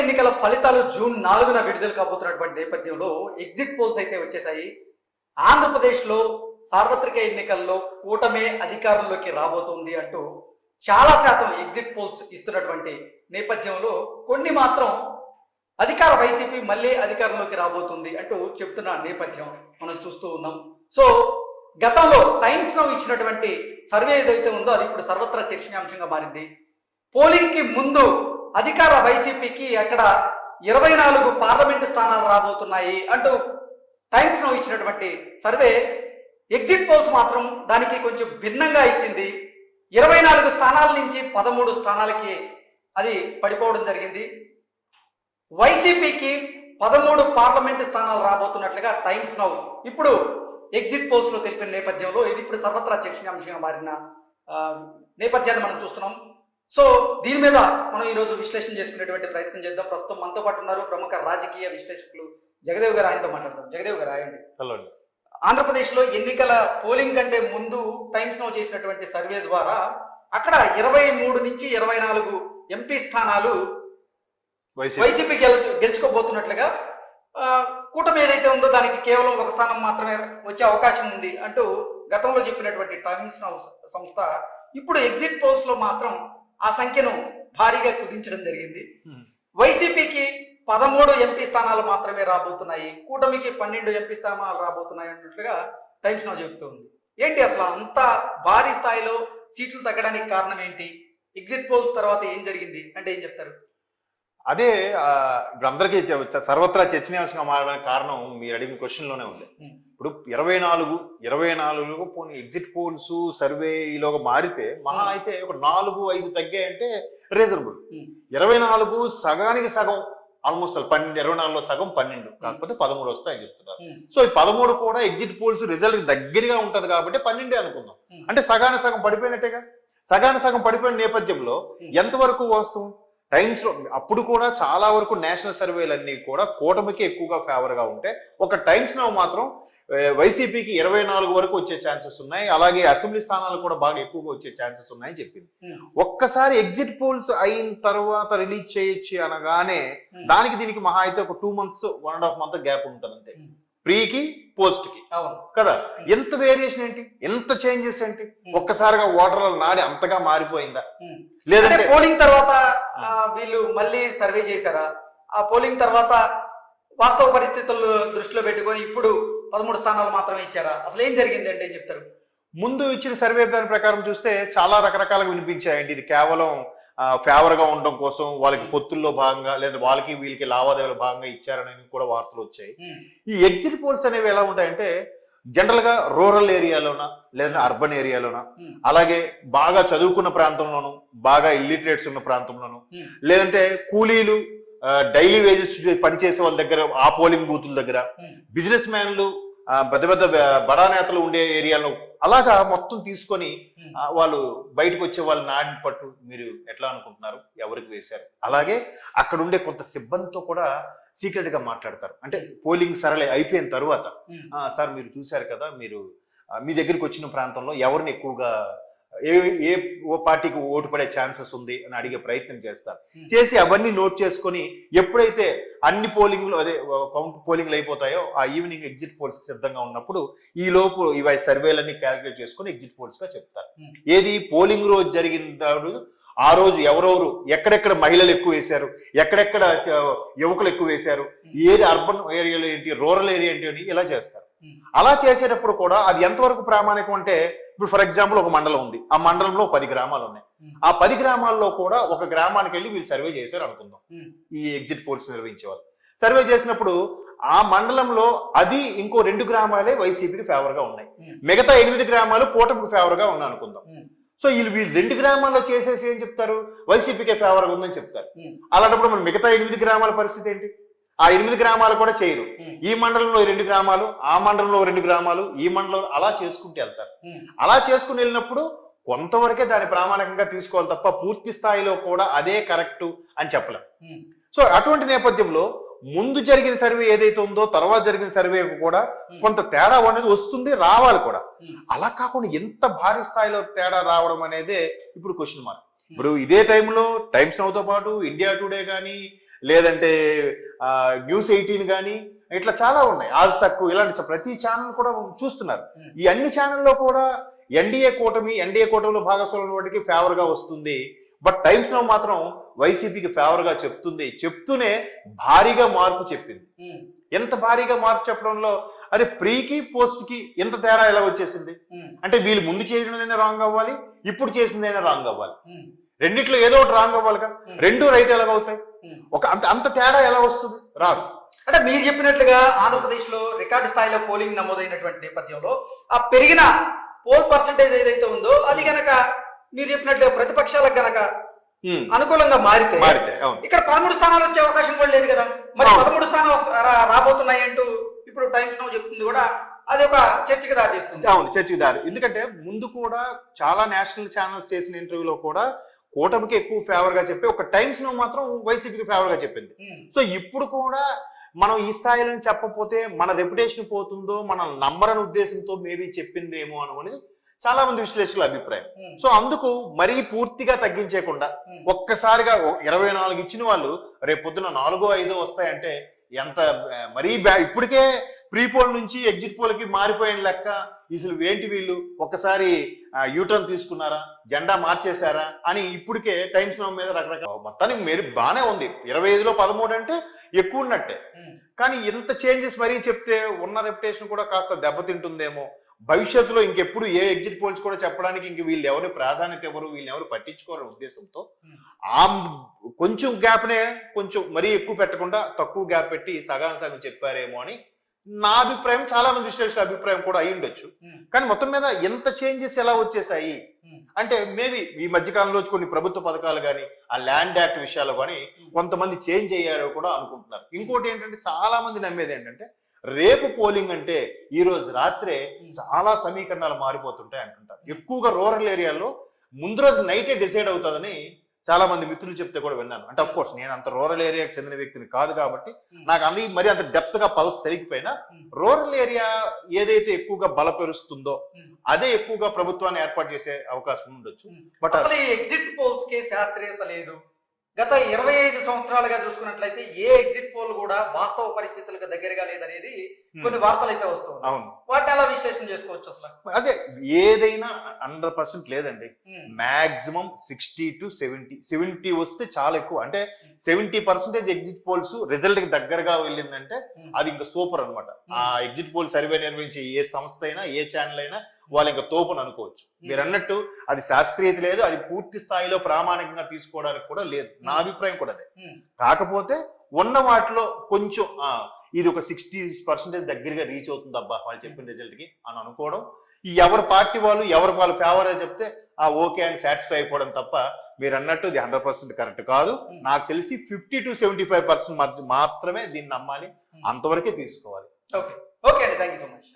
ఎన్నికల ఫలితాలు జూన్ 4న విడుదల కాబోతున్నటువంటి నేపథ్యంలో ఎగ్జిట్ పోల్స్ అయితే వచ్చేసాయి. ఆంధ్రప్రదేశ్లో సార్వత్రిక ఎన్నికల్లో కూటమే అధికారంలోకి రాబోతుంది అంటూ చాలా శాతం ఎగ్జిట్ పోల్స్ ఇస్తున్నటువంటి నేపథ్యంలో కొన్ని మాత్రం అధికార వైసీపీ మళ్ళీ అధికారంలోకి రాబోతుంది అంటూ చెప్తున్న నేపథ్యం మనం చూస్తూ ఉన్నాం. సో గతంలో టైమ్స్ నౌ ఇచ్చినటువంటి సర్వే ఏదైతే ఉందో అది ఇప్పుడు సర్వత్రా చర్చనీయాంశంగా మారింది. పోలింగ్ కి ముందు అధికార వైసీపీకి అక్కడ 24 పార్లమెంటు స్థానాలు రాబోతున్నాయి అంటూ టైమ్స్ నౌ ఇచ్చినటువంటి సర్వే ఎగ్జిట్ పోల్స్ మాత్రం దానికి కొంచెం భిన్నంగా ఇచ్చింది. 24 స్థానాల నుంచి 13 స్థానాలకి అది పడిపోవడం జరిగింది. వైసీపీకి 13 పార్లమెంటు స్థానాలు రాబోతున్నట్లుగా టైమ్స్ నౌ ఇప్పుడు ఎగ్జిట్ పోల్స్ లో తెలిపిన నేపథ్యంలో ఇది ఇప్పుడు సర్వత్రా చర్చనీయాంశంగా మారిన నేపథ్యాన్ని మనం చూస్తున్నాం. సో దీని మీద మనం ఈరోజు విశ్లేషణ చేసుకునేటువంటి ప్రయత్నం చేద్దాం. ప్రస్తుతం మనతో పాటు ఉన్నారు ప్రముఖ రాజకీయ విశ్లేషకులు జగదేవ్ గారు. ఆయనతో మాట్లాడతాం. జగదేవ్ గారు ఆయండి. హలో. ఆంధ్రప్రదేశ్లో ఎన్నికల పోలింగ్ కంటే ముందు టైమ్స్ నౌ చేసినటువంటి సర్వే ద్వారా అక్కడ 23 నుంచి 24 ఎంపీ స్థానాలు వైసీపీ గెలుచుకోబోతున్నట్లుగా, కూటమి ఏదైతే ఉందో దానికి కేవలం ఒక స్థానం మాత్రమే వచ్చే అవకాశం ఉంది అంటూ గతంలో చెప్పినటువంటి టైమ్స్ నౌ సంస్థ ఇప్పుడు ఎగ్జిట్ పోల్స్ లో మాత్రం ఆ సంఖ్యను భారీగా కుదించడం జరిగింది. వైసీపీకి 13 ఎంపీ స్థానాలు మాత్రమే రాబోతున్నాయి, కూటమికి 12 ఎంపీ స్థానాలు రాబోతున్నాయి అన్నట్లుగా టైమ్స్ నౌ చెబుతోంది. ఏంటి అసలు అంత భారీ స్థాయిలో సీట్లు తగ్గడానికి కారణం ఏంటి? ఎగ్జిట్ పోల్స్ తర్వాత ఏం జరిగింది అంటే ఏం చెప్తారు? అదే ఇప్పుడు అందరికీ సర్వత్రా చర్చనీయాంశంగా మారడానికి కారణం మీరు అడిగిన క్వశ్చన్ లోనే ఉంది. ఇప్పుడు 24 పోనీ ఎగ్జిట్ పోల్స్ సర్వే ఈలోగా మారితే మహా అయితే ఒక 4-5 తగ్గాయంటే రీజనబుల్. 24 సగానికి సగం, ఆల్మోస్ట్ 12, 24లో సగం 12, కాకపోతే 13 వస్తాయని చెప్తున్నారు. సో ఈ 13 కూడా ఎగ్జిట్ పోల్స్ రిజల్ట్ దగ్గరగా ఉంటది కాబట్టి 12 అనుకుందాం. అంటే సగానికి సగం పడిపోయినట్టేగా. సగానికి సగం పడిపోయిన నేపథ్యంలో ఎంతవరకు వాస్తవం? టైమ్స్ లో అప్పుడు కూడా చాలా వరకు నేషనల్ సర్వేలన్నీ కూడా కూటమికి ఎక్కువగా ఫేవర్ గా ఉంటే, ఒక టైమ్స్ నౌ మాత్రం వైసీపీకి 24 వరకు వచ్చే ఛాన్సెస్ ఉన్నాయి, అలాగే అసెంబ్లీ స్థానాలు కూడా బాగా ఎక్కువగా వచ్చే ఛాన్సెస్ ఉన్నాయని చెప్పింది. ఒక్కసారి ఎగ్జిట్ పోల్స్ అయిన తర్వాత రిలీజ్ చేయొచ్చు అనగానే దానికి దీనికి మహా అయితే ఒక 2 months 1.5 month గ్యాప్ ఉంటుంది అంతే, ప్రీకి పోస్ట్ కి కదా. ఎంత వేరియేషన్ ఏంటి, ఎంత చేంజెస్ ఏంటి? ఒక్కసారిగా ఓటర్ల నాడి అంతగా మారిపోయిందా? లేదంటే పోలింగ్ తర్వాత వీళ్ళు మళ్ళీ సర్వే చేశారా? ఆ పోలింగ్ తర్వాత వాస్తవ పరిస్థితులు దృష్టిలో పెట్టుకొని ఇప్పుడు 13 స్థానాలు మాత్రమే ఇచ్చారా? అసలు ఏం జరిగింది అంటే ఏం చెప్తారు? ముందు ఇచ్చిన సర్వే దాని ప్రకారం చూస్తే చాలా రకరకాలుగా వినిపించాయండి. ఇది కేవలం ఫేవర్ గా ఉండడం కోసం, వాళ్ళకి పొత్తుల్లో భాగంగా లేదా వాళ్ళకి వీళ్ళకి లావాదేవీల భాగంగా ఇచ్చారని కూడా వార్తలు వచ్చాయి. ఈ ఎగ్జిట్ పోల్స్ అనేవి ఎలా ఉంటాయంటే జనరల్ గా రూరల్ ఏరియాలోనా లేదా అర్బన్ ఏరియాలోనా, అలాగే బాగా చదువుకున్న ప్రాంతంలోను, బాగా ఇల్లిటరేట్స్ ఉన్న ప్రాంతంలోను, లేదంటే కూలీలు డైలీ వేజెస్ పనిచేసే వాళ్ళ దగ్గర, ఆ పోలింగ్ బూతుల దగ్గర, బిజినెస్ మ్యాన్లు, పెద్ద పెద్ద బడా నేతలు ఉండే ఏరియాలో, అలాగా మొత్తం తీసుకొని వాళ్ళు బయటకు వచ్చే వాళ్ళ నాడిని పట్టు మీరు ఎట్లా అనుకుంటున్నారు, ఎవరికి వేశారు, అలాగే అక్కడ ఉండే కొంత సిబ్బందితో కూడా సీక్రెట్ గా మాట్లాడతారు. అంటే పోలింగ్ సరళి అయిపోయిన తర్వాత, సార్ మీరు చూశారు కదా, మీరు మీ దగ్గరికి వచ్చిన ప్రాంతంలో ఎవరిని ఎక్కువగా ఏ పార్టీకి ఓటు పడే ఛాన్సెస్ ఉంది అని అడిగే ప్రయత్నం చేస్తారు. చేసి అవన్నీ నోట్ చేసుకొని ఎప్పుడైతే అన్ని పోలింగ్లు అదే కౌంట్ పోలింగ్లు అయిపోతాయో ఆ ఈవినింగ్ ఎగ్జిట్ పోల్స్ సిద్ధంగా ఉన్నప్పుడు ఈ లోపు ఇవి సర్వేలన్నీ క్యాలిక్యులేట్ చేసుకొని ఎగ్జిట్ పోల్స్ గా చెప్తారు. ఏది పోలింగ్ రోజు జరిగిన ఆ రోజు ఎవరెవరు ఎక్కడెక్కడ మహిళలు ఎక్కువ వేశారు, ఎక్కడెక్కడ యువకులు ఎక్కువ వేశారు, ఏది అర్బన్ ఏరియాలో ఏంటి, రూరల్ ఏరియా ఏంటి అని ఇలా చేస్తారు. అలా చేసేటప్పుడు కూడా అది ఎంతవరకు ప్రామాణికం అంటే, ఇప్పుడు ఫర్ ఎగ్జాంపుల్ ఒక మండలం ఉంది, ఆ మండలంలో 10 గ్రామాలు ఉన్నాయి. ఆ 10 గ్రామాల్లో కూడా ఒక గ్రామానికి వెళ్ళి వీళ్ళు సర్వే చేశారు అనుకుందాం. ఈ ఎగ్జిట్ పోల్స్ నిర్వహించే వాళ్ళు సర్వే చేసినప్పుడు ఆ మండలంలో అది ఇంకో 2 గ్రామాలే వైసీపీకి ఫేవర్ గా ఉన్నాయి, మిగతా 8 గ్రామాలు కూటమికి ఫేవర్ గా ఉన్నాయి అనుకుందాం. సో వీళ్ళు 2 గ్రామాల్లో చేసేసి ఏం చెప్తారు, వైసీపీకే ఫేవర్ గా ఉందని చెప్తారు. అలాంటప్పుడు మన మిగతా 8 గ్రామాల పరిస్థితి ఏంటి? ఆ 8 గ్రామాలు కూడా చేయరు. ఈ మండలంలో 2 గ్రామాలు, ఆ మండలంలో 2 గ్రామాలు, ఈ మండలం అలా చేసుకుంటూ వెళ్తారు. అలా చేసుకుని వెళ్ళినప్పుడు కొంతవరకే దాని ప్రామాణికంగా తీసుకోవాలి తప్ప పూర్తి స్థాయిలో కూడా అదే కరెక్ట్ అని చెప్పలేం. సో అటువంటి నేపథ్యంలో ముందు జరిగిన సర్వే ఏదైతే ఉందో తర్వాత జరిగిన సర్వే కూడా కొంత తేడా అనేది వస్తుంది, రావాలి కూడా. అలా కాకుండా ఎంత భారీ స్థాయిలో తేడా రావడం అనేదే ఇప్పుడు క్వశ్చన్ మార్క్. ఇప్పుడు ఇదే టైంలో టైమ్స్ నౌతో పాటు ఇండియా టుడే కానీ లేదంటే న్యూస్ 18 కానీ ఇట్లా చాలా ఉన్నాయి, ఆజ్ తక్ ఇలాంటి ప్రతి ఛానల్ కూడా చూస్తున్నారు. ఈ అన్ని ఛానల్లో కూడా ఎన్డీఏ కూటమిలో భాగస్వామ్యం వాటికి ఫేవర్ గా వస్తుంది. బట్ టైమ్స్ నౌ మాత్రం వైసీపీకి ఫేవర్ గా చెప్తూనే భారీగా మార్పు చెప్పింది. ఎంత భారీగా మార్పు చెప్పడంలో అరే ప్రీకి పోస్ట్ కి ఎంత తేడా ఎలా వచ్చేసింది అంటే వీళ్ళు ముందు చేసినదైనా రాంగ్ అవ్వాలి, ఇప్పుడు చేసిందైనా రాంగ్ అవ్వాలి, రెండిట్లో ఏదో ఒకటి రాంగ్ అవ్వాలిగా, రెండు రైట్ ఎలాగవుతాయి, అంత తేడా ఎలా వస్తుంది? రాదు. అంటే మీరు చెప్పినట్లుగా ఆంధ్రప్రదేశ్ లో రికార్డు స్థాయిలో పోలింగ్ నమోదైనటువంటి నేపథ్యంలో ఆ పెరిగిన పోల్ పర్సంటేజ్ ఏదైతే ఉందో అది గనక మీరు చెప్పినట్లుగా ప్రతిపక్షాలకు గనక అనుకూలంగా మారితే ఇక్కడ 13 స్థానాలు వచ్చే అవకాశం కూడా లేదు కదా. మరి 13 స్థానాలు రాబోతున్నాయి అంటూ ఇప్పుడు టైమ్స్ నౌ చెప్తుంది కూడా, అది ఒక చర్చకి దారి తీస్తుంది. అవును, చర్చకి దారి. ఎందుకంటే ముందు కూడా చాలా నేషనల్ ఛానల్స్ చేసిన ఇంటర్వ్యూలో కూడా కూటమికి ఎక్కువ ఫేవర్ గా చెప్పి ఒక టైమ్స్ నౌ మాత్రం వైసీపీకి ఫేవర్ గా చెప్పింది. సో ఇప్పుడు కూడా మనం ఈ స్థాయిలో చెప్పకపోతే మన రెప్యుటేషన్ పోతుందో, మన నమ్మరని ఉద్దేశంతో మేబీ చెప్పిందేమో అనుకునేది చాలా మంది విశ్లేషకుల అభిప్రాయం. సో అందుకు మరీ పూర్తిగా తగ్గించేయకుండా ఒక్కసారిగా 24 ఇచ్చిన వాళ్ళు రేపు పొద్దున 4, 5 వస్తాయంటే ఎంత మరీ ఇప్పటికే ప్రీ పోల్ నుంచి ఎగ్జిట్ పోల్ కి మారిపోయిన లెక్క. అసలు ఏంటి వీళ్ళు ఒక్కసారి యూటర్న్ తీసుకున్నారా, జెండా మార్చేశారా అని ఇప్పటికే టైమ్స్ నౌ మీద రకరకాల మొత్తానికి మీరు బానే ఉంది. 25లో 13 అంటే ఎక్కువ ఉన్నట్టే. కానీ ఎంత చేంజెస్ మరీ చెప్తే ఉన్న రెప్యుటేషన్ కూడా కాస్త దెబ్బతింటుందేమో. భవిష్యత్తులో ఇంకెప్పుడు ఏ ఎగ్జిట్ పోల్స్ కూడా చెప్పడానికి ఇంక వీళ్ళు ఎవరు ప్రాధాన్యత ఎవరు, వీళ్ళు ఎవరు పట్టించుకోరు ఉద్దేశంతో ఆ కొంచెం గ్యాప్నే కొంచెం మరీ ఎక్కువ పెట్టకుండా తక్కువ గ్యాప్ పెట్టి సగం చెప్పారేమో అని నా అభిప్రాయం. చాలా మంది విశ్లేషకుల అభిప్రాయం కూడా అయి ఉండొచ్చు. కానీ మొత్తం మీద ఎంత చేంజెస్ ఎలా వచ్చేసాయి అంటే మేబీ ఈ మధ్యకాలంలో కొన్ని ప్రభుత్వ పథకాలు కానీ ఆ ల్యాండ్ యాక్ట్ విషయాలు కానీ కొంతమంది చేంజ్ అయ్యారో కూడా అనుకుంటున్నారు. ఇంకోటి ఏంటంటే చాలా మంది నమ్మేది ఏంటంటే రేపు పోలింగ్ అంటే ఈ రోజు రాత్రే చాలా సమీకరణాలు మారిపోతుంటాయి అంటుంటారు. ఎక్కువగా రూరల్ ఏరియాలో ముందు రోజు నైటే డిసైడ్ అవుతుందని చాలా మంది మిత్రులు చెప్తే కూడా విన్నాను. అంటే అఫ్ కోర్స్ నేను అంత రూరల్ ఏరియాకి చెందిన వ్యక్తిని కాదు కాబట్టి నాకు మరి అంత డెప్త్ గా పల్స్ తెలియకపోయినా రూరల్ ఏరియా ఏదైతే ఎక్కువగా బలపరుస్తుందో అదే ఎక్కువగా ప్రభుత్వాన్ని ఏర్పాటు చేసే అవకాశం ఉండొచ్చు. బట్ అసలు ఈ ఎగ్జిట్ పోల్స్ కి శాస్త్రీయత లేదు. గత 25 సంవత్సరాలుగా చూసుకున్నట్లయితే ఏ ఎగ్జిట్ పోల్ కూడా వాస్తవ పరిస్థితులకు దగ్గరగా లేదనేది కొన్ని వార్తలు అయితే వస్తుంది. అవును, వాటిని ఎలా విశ్లేషణ చేసుకోవచ్చు అసలు? అదే ఏదైనా 100% లేదండి. మాక్సిమం 60 to 70 వస్తే చాలా ఎక్కువ. అంటే 70% ఎగ్జిట్ పోల్స్ రిజల్ట్ కి దగ్గరగా వెళ్ళిందంటే అది ఇంకా సూపర్ అనమాట. ఆ ఎగ్జిట్ పోల్ సర్వే నిర్వహించే ఏ సంస్థ అయినా ఏ ఛానల్ అయినా వాళ్ళు ఇంకా తోపుని అనుకోవచ్చు. మీరు అన్నట్టు అది శాస్త్రీయత లేదు, అది పూర్తి స్థాయిలో ప్రామాణికంగా తీసుకోవడానికి కూడా లేదు. నా అభిప్రాయం కూడా అదే. కాకపోతే ఉన్న వాటిలో కొంచెం ఇది ఒక 60% దగ్గరగా రీచ్ అవుతుంది అబ్బా వాళ్ళు చెప్పిన రిజల్ట్ కి అని అనుకోవడం, ఎవరి పార్టీ వాళ్ళు ఫేవర్ అని చెప్తే ఓకే అని సాటిస్ఫై అయిపోవడం తప్ప మీరు అన్నట్టు ఇది 100% కరెక్ట్ కాదు. నాకు తెలిసి 50 to 75% మాత్రమే దీన్ని నమ్మాలి, అంతవరకే తీసుకోవాలి. ఓకే ఓకే అండి, థ్యాంక్ యూ సో మచ్.